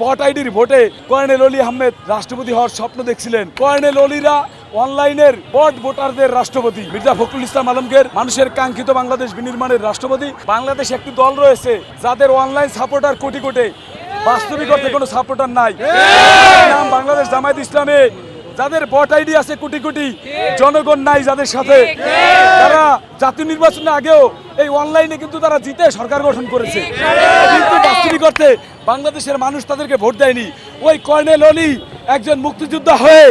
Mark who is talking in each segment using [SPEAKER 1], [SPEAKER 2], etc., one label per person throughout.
[SPEAKER 1] Vote আইডির ভোটে colonel অলি আহমেদ রাষ্ট্রপতি হওয়ার স্বপ্ন দেখছিলেন। কর্নেল অলিরা অনলাইনের বট ভোটারদের রাষ্ট্রপতি। মির্জা ফখরুল ইসলাম আলমগীর মানুষের কাঙ্ক্ষিত বাংলাদেশ বিনির্মাণের রাষ্ট্রপতি। বাংলাদেশে একটি দল রয়েছে যাদের অনলাইন সাপোর্টার কোটি কোটি, বাস্তবিক অর্থে কোনো সাপোর্টার নাই। নাম বাংলাদেশ জামায়াত ইসলামী, যাদের ভোট আইডি আছে কোটি কোটি, জনগণ নাই যাদের সাথে। তারা জাতীয় নির্বাচনের আগেও এই অনলাইনে কিন্তু তারা জিতে সরকার গঠন করেছে, কিন্তু বাস্তবিক অর্থে বাংলাদেশের মানুষ তাদেরকে ভোট দেয়নি। ওই কর্নেল অলি একজন মুক্তিযোদ্ধা হয়ে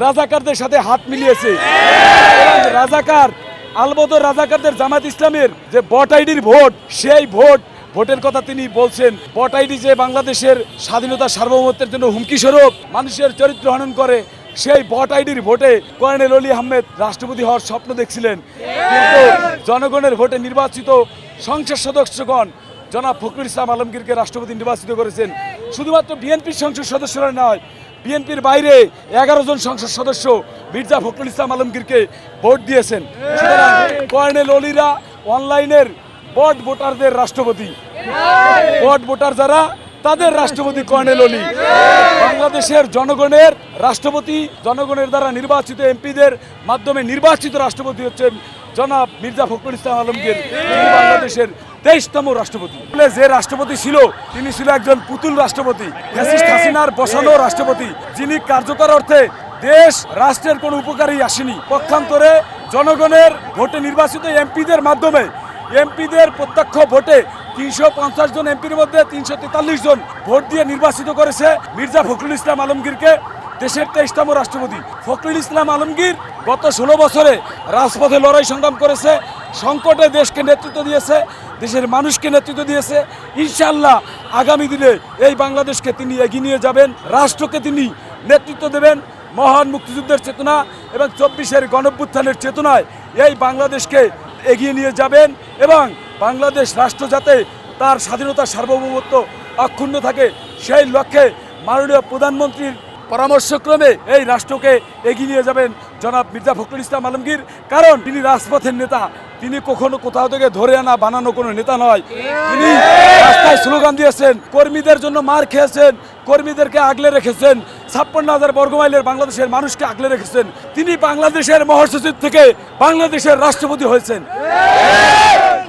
[SPEAKER 1] রাজাকারদের সাথে হাত মিলিয়েছে। রাজাকার আলবদর রাজাকারদের জামায়াত ইসলামের যে ভোট আইডির ভোট, সেই ভোটের কথা তিনি বলছেন। ভোট আইডি যে বাংলাদেশের স্বাধীনতা সার্বভৌমত্বের জন্য হুমকি স্বরূপ, মানুষের চরিত্র হনন করে, সেই ভোট আইডির ভোটে কর্নেল অলি আহমেদ রাষ্ট্রপতি হওয়ার স্বপ্ন দেখছিলেন। কিন্তু জনগণের ভোটে নির্বাচিত সংসদ সদস্যগণ জনাব ফখরুল ইসলাম আলমগীরকে রাষ্ট্রপতি নির্বাচিত করেছেন। শুধুমাত্র বিএনপির সংসদ সদস্যরা নয়, বিএনপির বাইরে 11 জন সংসদ সদস্য মির্জা ফখরুল ইসলাম আলমগীরকে ভোট দিয়েছেন। সুতরাং কর্নেল অলিরা অনলাইনের বট ভোটারদের রাষ্ট্রপতি। বট ভোটার যারা, তাদের রাষ্ট্রপতি কর্নেল অলি। বাংলাদেশের জনগণের রাষ্ট্রপতি, জনগণের দ্বারা নির্বাচিত এমপিদের মাধ্যমে নির্বাচিত রাষ্ট্রপতি হচ্ছেন জনাব মির্জা ফখরুল ইসলাম আলমগীর, যিনি বাংলাদেশের 23তম রাষ্ট্রপতি। যে রাষ্ট্রপতি ছিল তিনি ছিল একজন পুতুল রাষ্ট্রপতি, ফ্যাসিস্ট হাসিনার বসানো রাষ্ট্রপতি, যিনি কার্যকর অর্থে দেশ রাষ্ট্রের কোনো উপকারই আসেনি। পক্ষান্তরে জনগণের ভোটে নির্বাচিত এমপিদের মাধ্যমে, এমপিদের প্রত্যক্ষ ভোটে 350 জন এমপির মধ্যে 343 জন ভোট দিয়ে নির্বাচিত করেছে মির্জা ফখরুল ইসলাম আলমগীরকে দেশের 23তম রাষ্ট্রপতি। ফখরুল ইসলাম আলমগীর গত 16 বছরে রাজপথে লড়াই সংগ্রাম করেছে, সংকটে দেশকে নেতৃত্ব দিয়েছে, দেশের মানুষকে নেতৃত্ব দিয়েছে। ইনশাআল্লাহ আগামী দিনে এই বাংলাদেশকে তিনি এগিয়ে নিয়ে যাবেন, রাষ্ট্রকে তিনি নেতৃত্ব দেবেন। মহান মুক্তিযুদ্ধের চেতনা এবং 24-এর গণঅভ্যুত্থানের চেতনায় এই বাংলাদেশকে এগিয়ে নিয়ে যাবেন এবং বাংলাদেশ রাষ্ট্র যাতে তার স্বাধীনতা সার্বভৌমত্ব অক্ষুণ্ণ থাকে, সেই লক্ষ্যে মাননীয় প্রধানমন্ত্রীর পরামর্শক্রমে এই রাষ্ট্রকে এগিয়ে নিয়ে যাবেন জনাব মির্জা ফখরুল ইসলাম আলমগীর। কারণ তিনি রাজপথের নেতা, তিনি কখনো কোথাও থেকে ধরে আনা বানানো কোনো নেতা নয়। তিনি রাস্তায় স্লোগান দিয়েছেন, কর্মীদের জন্য মার খেয়েছেন, কর্মীদেরকে আগলে রেখেছেন, 56,000 বর্গমাইলের বাংলাদেশের মানুষকে আগলে রেখেছেন। তিনি বাংলাদেশের মহাসচিব থেকে বাংলাদেশের রাষ্ট্রপতি হয়েছেন।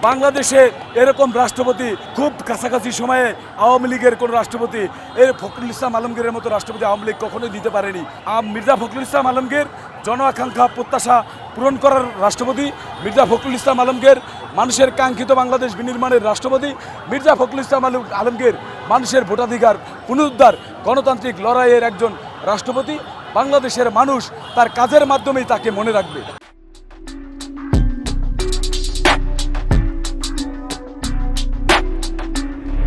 [SPEAKER 1] বাংলাদেশে এরকম রাষ্ট্রপতি খুব কাছাকাছি সময়ে আওয়ামী লীগের কোন রাষ্ট্রপতি, এই ফখরুল ইসলাম আলমগীরের মতো রাষ্ট্রপতি আওয়ামী লীগ কখনোই দিতে পারেনি। মির্জা ফখরুল ইসলাম আলমগীর জন আকাঙ্ক্ষা প্রত্যাশা পূরণ করার রাষ্ট্রপতি। মির্জা ফখরুল ইসলাম আলমগীর মানুষের কাঙ্ক্ষিত বাংলাদেশ বিনির্মাণের রাষ্ট্রপতি। মির্জা ফখরুল ইসলাম আলমগীর মানুষের ভোটাধিকার পুনরুদ্ধার গণতান্ত্রিক লড়াইয়ের একজন রাষ্ট্রপতি। বাংলাদেশের মানুষ তার কাজের মাধ্যমেই তাকে মনে রাখবে।